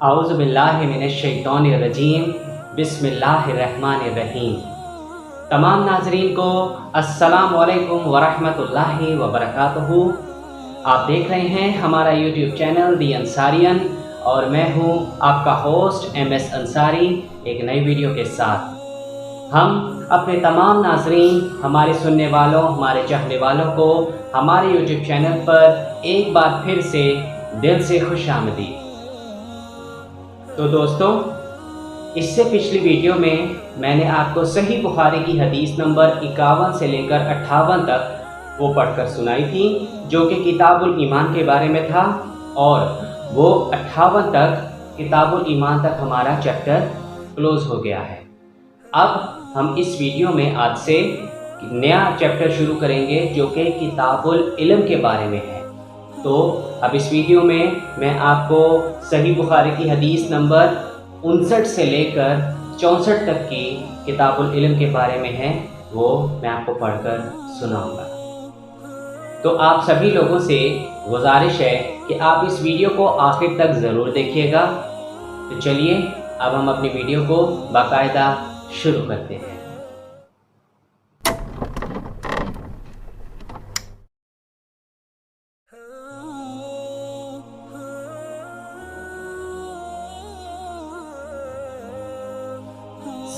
اعوذ باللہ من الشیطان الرجیم بسم اللہ الرحمن الرحیم۔ تمام ناظرین کو السلام علیکم ورحمۃ اللہ وبرکاتہ۔ آپ دیکھ رہے ہیں ہمارا یوٹیوب چینل دی انصاریان اور میں ہوں آپ کا ہوسٹ MS انصاری ایک نئی ویڈیو کے ساتھ۔ ہم اپنے تمام ناظرین، ہمارے سننے والوں، ہمارے چاہنے والوں کو ہمارے یوٹیوب چینل پر ایک بار پھر سے دل سے خوش آمدید۔ تو دوستو، اس سے پچھلی ویڈیو میں نے آپ کو صحیح بخاری کی حدیث نمبر 51 سے لے کر 58 تک وہ پڑھ کر سنائی تھی، جو کہ کتاب الایمان کے بارے میں تھا، اور وہ 58 تک کتاب الایمان تک ہمارا چیپٹر کلوز ہو گیا ہے۔ اب ہم اس ویڈیو میں آج سے نیا چیپٹر شروع کریں گے جو کہ کتاب العلم کے بارے میں ہے۔ تو اب اس ویڈیو میں آپ کو صحیح بخاری کی حدیث نمبر 59 سے لے کر 64 تک کی کتاب العلم کے بارے میں ہے، وہ میں آپ کو پڑھ کر سناؤں گا۔ تو آپ سبھی لوگوں سے گزارش ہے کہ آپ اس ویڈیو کو آخر تک ضرور دیکھیے گا۔ تو چلیے اب ہم اپنی ویڈیو کو باقاعدہ شروع کرتے ہیں۔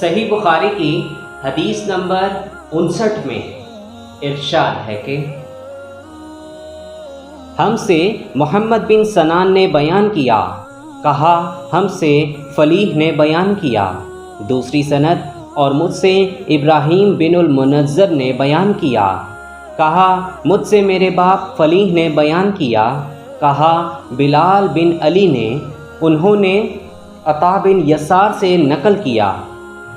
صحیح بخاری کی حدیث نمبر 59 میں ارشاد ہے کہ ہم سے محمد بن سنان نے بیان کیا، کہا ہم سے فلیح نے بیان کیا، دوسری سند، اور مجھ سے ابراہیم بن المنذر نے بیان کیا، کہا مجھ سے میرے باپ فلیح نے بیان کیا، کہا بلال بن علی نے، انہوں نے عطا بن یسار سے نقل کیا،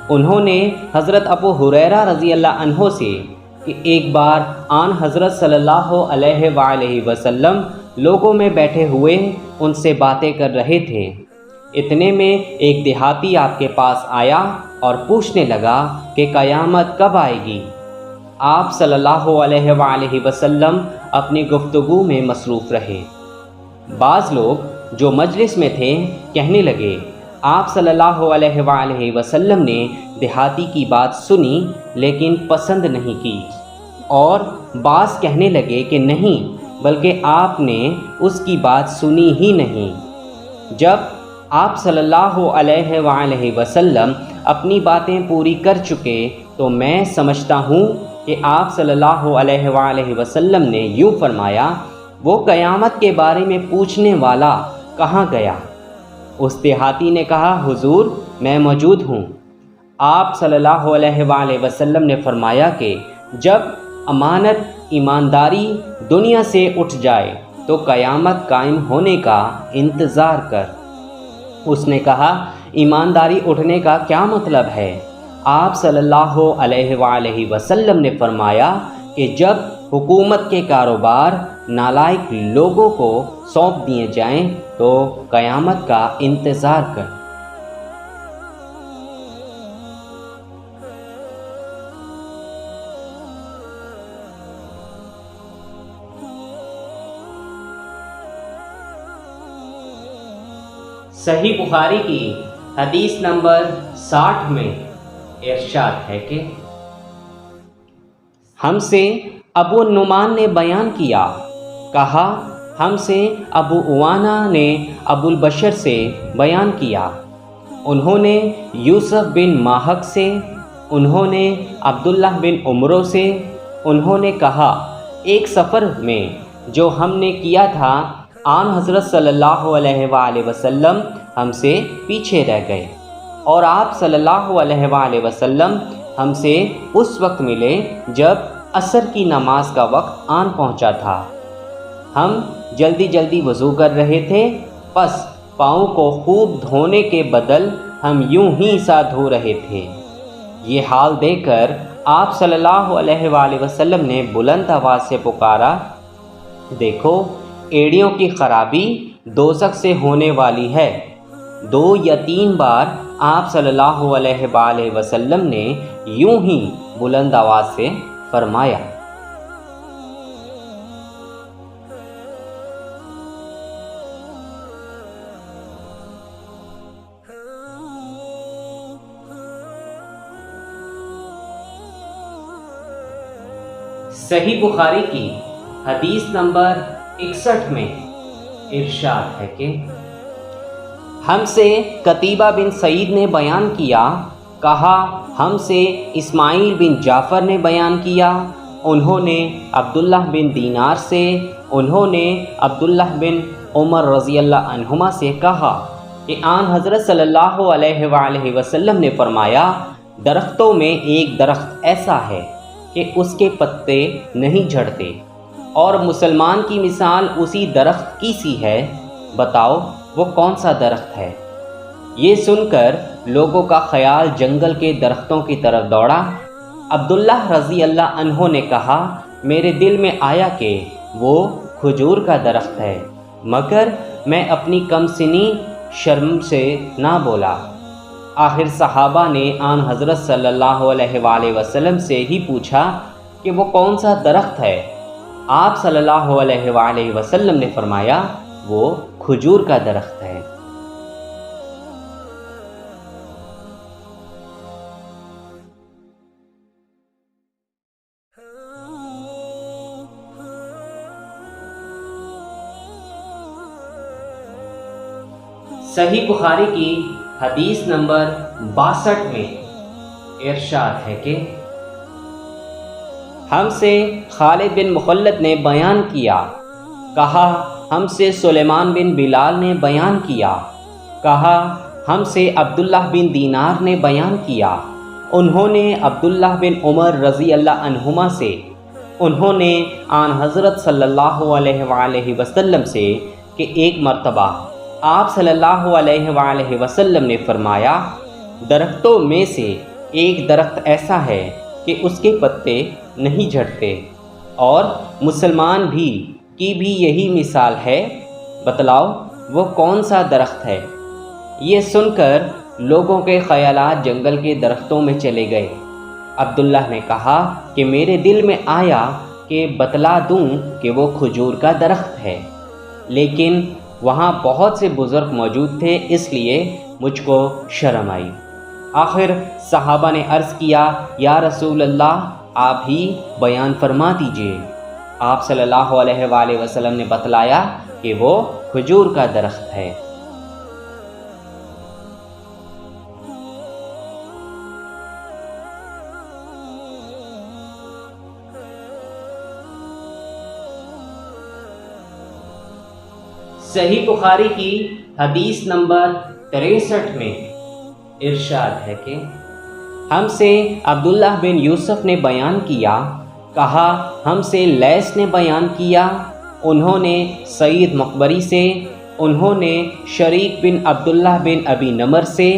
انہوں نے حضرت ابو ہریرہ رضی اللہ عنہ سے کہ ایک بار آن حضرت صلی اللہ علیہ وآلہ وسلم لوگوں میں بیٹھے ہوئے ان سے باتیں کر رہے تھے، اتنے میں ایک دیہاتی آپ کے پاس آیا اور پوچھنے لگا کہ قیامت کب آئے گی؟ آپ صلی اللہ علیہ وآلہ وسلم اپنی گفتگو میں مصروف رہے۔ بعض لوگ جو مجلس میں تھے کہنے لگے، آپ صلی اللہ علیہ وآلہ وسلم نے دیہاتی کی بات سنی لیکن پسند نہیں کی، اور بعض کہنے لگے کہ نہیں، بلکہ آپ نے اس کی بات سنی ہی نہیں۔ جب آپ صلی اللہ علیہ وآلہ وسلم اپنی باتیں پوری کر چکے تو میں سمجھتا ہوں کہ آپ صلی اللہ علیہ وآلہ وسلم نے یوں فرمایا، وہ قیامت کے بارے میں پوچھنے والا کہاں گیا؟ اس دیہاتی نے کہا، حضور میں موجود ہوں۔ آپ صلی اللہ علیہ وآلہ وسلم نے فرمایا کہ جب امانت، ایمانداری دنیا سے اٹھ جائے تو قیامت قائم ہونے کا انتظار کر۔ اس نے کہا، ایمانداری اٹھنے کا کیا مطلب ہے؟ آپ صلی اللہ علیہ وآلہ وسلم نے فرمایا کہ جب حکومت کے کاروبار نالائق لوگوں کو سونپ دیے جائیں تو قیامت کا انتظار کر۔ صحیح بخاری کی حدیث نمبر 60 میں ارشاد ہے کہ ہم سے ابو النعمان نے بیان کیا، کہا ہم سے ابو عوانہ نے ابو البشر سے بیان کیا، انہوں نے یوسف بن ماہک سے، انہوں نے عبداللہ بن عمرو سے، انہوں نے کہا ایک سفر میں جو ہم نے کیا تھا آن حضرت صلی اللہ علیہ وآلہ وسلم ہم سے پیچھے رہ گئے، اور آپ صلی اللہ علیہ وآلہ وسلم ہم سے اس وقت ملے جب عصر کی نماز کا وقت آن پہنچا تھا، ہم جلدی جلدی وضو کر رہے تھے، پس پاؤں کو خوب دھونے کے بدل ہم یوں ہی سا دھو رہے تھے۔ یہ حال دیکھ کر آپ صلی اللہ علیہ وآلہ وسلم نے بلند آواز سے پکارا، دیکھو ایڑیوں کی خرابی دوزخ سے ہونے والی ہے۔ 2 یا 3 بار آپ صلی اللہ علیہ وآلہ وسلم نے یوں ہی بلند آواز سے فرمایا۔ صحیح بخاری کی حدیث نمبر 61 میں ارشاد ہے کہ ہم سے قتیبہ بن سعید نے بیان کیا، کہا ہم سے اسماعیل بن جعفر نے بیان کیا، انہوں نے عبداللہ بن دینار سے، انہوں نے عبداللہ بن عمر رضی اللہ عنہما سے کہا کہ آن حضرت صلی اللہ علیہ وآلہ وسلم نے فرمایا، درختوں میں ایک درخت ایسا ہے کہ اس کے پتے نہیں جھڑتے، اور مسلمان کی مثال اسی درخت کی سی ہے، بتاؤ وہ کون سا درخت ہے؟ یہ سن کر لوگوں کا خیال جنگل کے درختوں کی طرف دوڑا۔ عبداللہ رضی اللہ عنہ نے کہا، میرے دل میں آیا کہ وہ کھجور کا درخت ہے، مگر میں اپنی کم سنی شرم سے نہ بولا۔ آخر صحابہ نے آن حضرت صلی اللہ علیہ وآلہ وسلم سے ہی پوچھا کہ وہ کون سا درخت ہے؟ آپ صلی اللہ علیہ وآلہ وسلم نے فرمایا، وہ کھجور کا درخت ہے۔ صحیح بخاری کی حدیث نمبر 62 میں ارشاد ہے کہ ہم سے خالد بن مخلد نے بیان کیا، کہا ہم سے سلیمان بن بلال نے بیان کیا، کہا ہم سے عبداللہ بن دینار نے بیان کیا، انہوں نے عبداللہ بن عمر رضی اللہ عنہما سے، انہوں نے آن حضرت صلی اللہ علیہ وآلہ وسلم سے کہ ایک مرتبہ آپ صلی اللہ علیہ وآلہ وسلم نے فرمایا، درختوں میں سے ایک درخت ایسا ہے کہ اس کے پتے نہیں جھڑتے، اور مسلمان بھی کی بھی یہی مثال ہے، بتلاؤ وہ کون سا درخت ہے؟ یہ سن کر لوگوں کے خیالات جنگل کے درختوں میں چلے گئے۔ عبداللہ نے کہا کہ میرے دل میں آیا کہ بتلا دوں کہ وہ کھجور کا درخت ہے، لیکن وہاں بہت سے بزرگ موجود تھے، اس لیے مجھ کو شرم آئی۔ آخر صحابہ نے عرض کیا، یا رسول اللہ آپ ہی بیان فرما دیجئے۔ آپ صلی اللہ علیہ وآلہ وسلم نے بتلایا کہ وہ کھجور کا درخت ہے۔ صحیح بخاری کی حدیث نمبر 63 میں ارشاد ہے کہ ہم سے عبداللہ بن یوسف نے بیان کیا، کہا ہم سے لیث نے بیان کیا، انہوں نے سعید مقبری سے، انہوں نے شریک بن عبداللہ بن ابی نمر سے،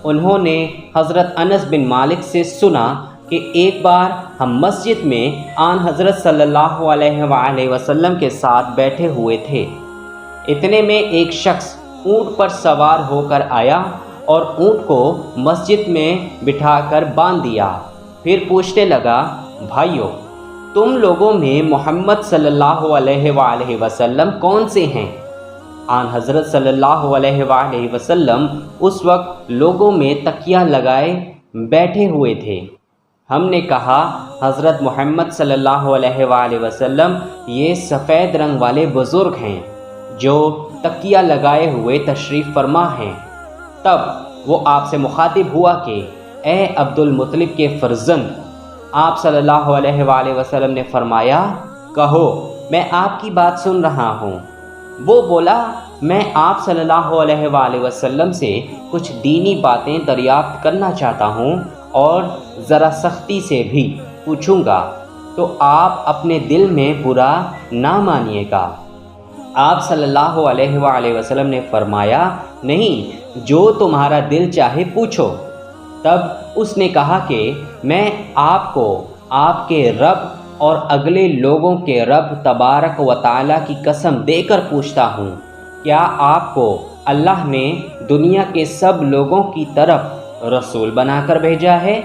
انہوں نے حضرت انس بن مالک سے سنا کہ ایک بار ہم مسجد میں آن حضرت صلی اللہ علیہ وآلہ وسلم کے ساتھ بیٹھے ہوئے تھے، اتنے میں ایک شخص اونٹ پر سوار ہو کر آیا اور اونٹ کو مسجد میں بٹھا کر باندھ دیا، پھر پوچھنے لگا، بھائیو تم لوگوں میں محمد صلی اللہ علیہ وآلہ وسلم کون سے ہیں؟ آن حضرت صلی اللہ علیہ وآلہ وسلم اس وقت لوگوں میں تکیہ لگائے بیٹھے ہوئے تھے۔ ہم نے کہا، حضرت محمد صلی اللہ علیہ وآلہ وسلم یہ سفید رنگ والے بزرگ ہیں جو تکیہ لگائے ہوئے تشریف فرما ہیں۔ تب وہ آپ سے مخاطب ہوا کہ اے عبد المطلب کے فرزند۔ آپ صلی اللہ علیہ وآلہ وسلم نے فرمایا، کہو میں آپ کی بات سن رہا ہوں۔ وہ بولا، میں آپ صلی اللہ علیہ وآلہ وسلم سے کچھ دینی باتیں دریافت کرنا چاہتا ہوں اور ذرا سختی سے بھی پوچھوں گا، تو آپ اپنے دل میں برا نہ مانیے گا۔ آپ صلی اللہ علیہ وآلہ وسلم نے فرمایا، نہیں، جو تمہارا دل چاہے پوچھو۔ تب اس نے کہا کہ میں آپ کو آپ کے رب اور اگلے لوگوں کے رب تبارک و تعالیٰ کی قسم دے کر پوچھتا ہوں، کیا آپ کو اللہ نے دنیا کے سب لوگوں کی طرف رسول بنا کر بھیجا ہے؟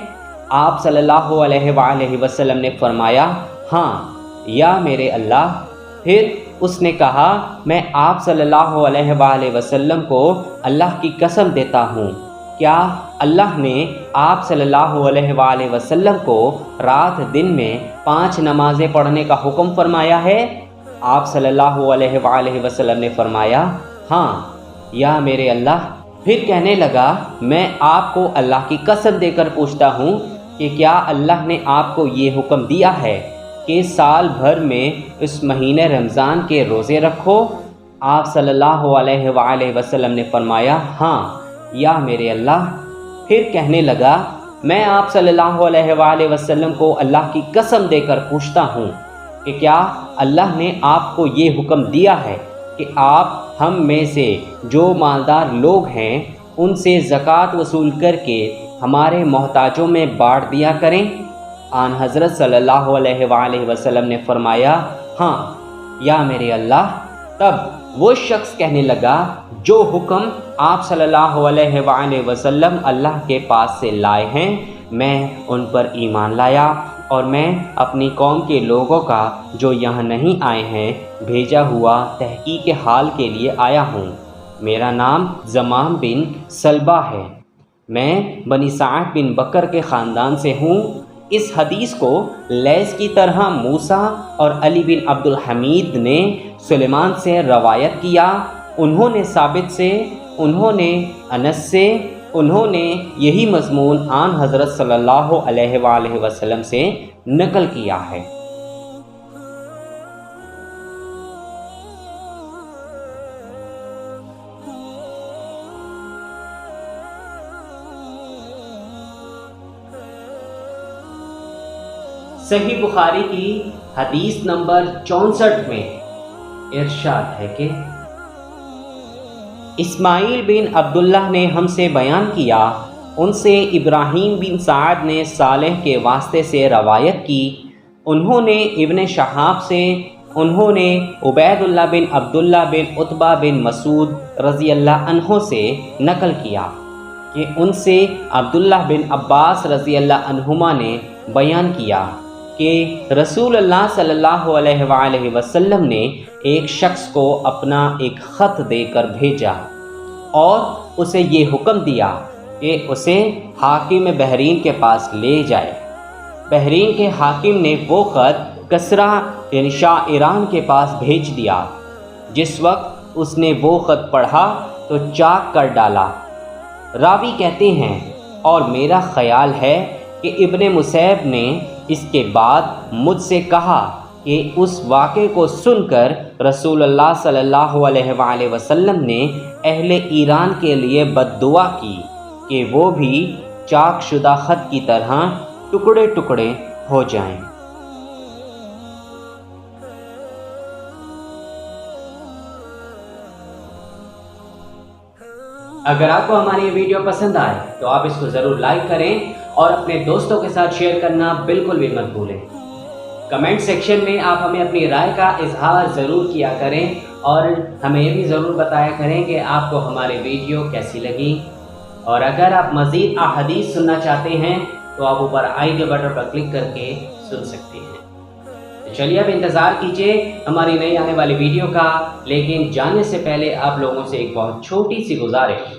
آپ صلی اللہ علیہ وآلہ وسلم نے فرمایا، ہاں یا میرے اللہ۔ پھر اس نے کہا، میں آپ صلی اللہ علیہ وآلہ وسلم کو اللہ کی قسم دیتا ہوں کیا اللہ نے آپ صلی اللہ علیہ وآلہ وسلم کو رات دن میں 5 نمازیں پڑھنے کا حکم فرمایا ہے؟ آپ صلی اللہ علیہ وآلہ وسلم نے فرمایا ہاں یا میرے اللہ۔ پھر کہنے لگا میں آپ کو اللہ کی قسم دے کر پوچھتا ہوں کہ کیا اللہ نے آپ کو یہ حکم دیا ہے کہ سال بھر میں اس مہینے رمضان کے روزے رکھو؟ آپ صلی اللہ علیہ وآلہ وسلم نے فرمایا ہاں یا میرے اللہ۔ پھر کہنے لگا میں آپ صلی اللہ علیہ وآلہ وسلم کو اللہ کی قسم دے کر پوچھتا ہوں کہ کیا اللہ نے آپ کو یہ حکم دیا ہے کہ آپ ہم میں سے جو مالدار لوگ ہیں ان سے زکوٰۃ وصول کر کے ہمارے محتاجوں میں بانٹ دیا کریں؟ آن حضرت صلی اللہ علیہ وآلہ وسلم نے فرمایا ہاں یا میرے اللہ۔ تب وہ شخص کہنے لگا جو حکم آپ صلی اللہ علیہ وآلہ وسلم اللہ کے پاس سے لائے ہیں میں ان پر ایمان لایا اور میں اپنی قوم کے لوگوں کا جو یہاں نہیں آئے ہیں بھیجا ہوا تحقیق حال کے لیے آیا ہوں۔ میرا نام زمام بن سلبہ ہے، میں بنی سعد بن بکر کے خاندان سے ہوں۔ اس حدیث کو لیث کی طرح موسیٰ اور علی بن عبد الحمید نے سلیمان سے روایت کیا، انہوں نے ثابت سے، انہوں نے انس سے، انہوں نے یہی مضمون آن حضرت صلی اللہ علیہ وآلہ وسلم سے نقل کیا ہے۔ صحیح بخاری کی حدیث نمبر 64 میں ارشاد ہے کہ اسماعیل بن عبداللہ نے ہم سے بیان کیا، ان سے ابراہیم بن سعد نے صالح کے واسطے سے روایت کی، انہوں نے ابن شہاب سے، انہوں نے عبید اللہ بن عبداللہ بن عتبہ بن مسعود رضی اللہ عنہ سے نقل کیا کہ ان سے عبداللہ بن عباس رضی اللہ عنہما نے بیان کیا کہ رسول اللہ صلی اللہ علیہ وآلہ وسلم نے ایک شخص کو اپنا ایک خط دے کر بھیجا اور اسے یہ حکم دیا کہ اسے حاکم بحرین کے پاس لے جائے۔ بحرین کے حاکم نے وہ خط کسریٰ یعنی شاہ ایران کے پاس بھیج دیا۔ جس وقت اس نے وہ خط پڑھا تو چاک کر ڈالا۔ راوی کہتے ہیں اور میرا خیال ہے کہ ابن مسیب نے اس کے بعد مجھ سے کہا کہ اس واقعے کو سن کر رسول اللہ صلی اللہ علیہ وآلہ وسلم نے اہل ایران کے لیے بد دعا کی کہ وہ بھی چاک شدہ خط کی طرح ٹکڑے ٹکڑے ہو جائیں۔ اگر آپ کو ہماری یہ ویڈیو پسند آئے تو آپ اس کو ضرور لائک کریں اور اپنے دوستوں کے ساتھ شیئر کرنا بالکل بھی مت بھولیں۔ کمنٹ سیکشن میں آپ ہمیں اپنی رائے کا اظہار ضرور کیا کریں اور ہمیں یہ بھی ضرور بتایا کریں کہ آپ کو ہماری ویڈیو کیسی لگی، اور اگر آپ مزید احادیث سننا چاہتے ہیں تو آپ اوپر آئی کے بٹن پر کلک کر کے سن سکتے ہیں۔ چلیے اب انتظار کیجیے ہماری نئی آنے والی ویڈیو کا، لیکن جانے سے پہلے آپ لوگوں سے ایک بہت چھوٹی سی گزارش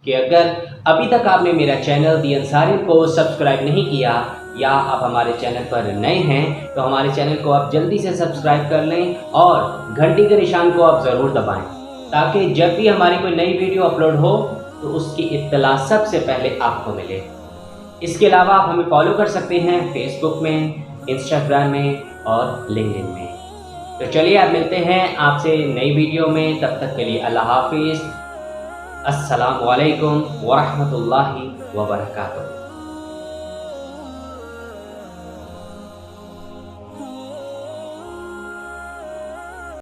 کہ اگر ابھی تک آپ نے میرا چینل دی انصاری کو سبسکرائب نہیں کیا یا آپ ہمارے چینل پر نئے ہیں تو ہمارے چینل کو آپ جلدی سے سبسکرائب کر لیں اور گھنٹی کے نشان کو آپ ضرور دبائیں تاکہ جب بھی ہماری کوئی نئی ویڈیو اپلوڈ ہو تو اس کی اطلاع سب سے پہلے آپ کو ملے۔ اس کے علاوہ آپ ہمیں فالو کر سکتے ہیں فیس بک میں، انسٹاگرام میں اور لنکڈن میں۔ تو چلیے اب ملتے ہیں آپ سے نئی ویڈیو میں، تب تک کے لیے اللہ حافظ۔ السلام علیکم ورحمۃ اللہ وبرکاتہ۔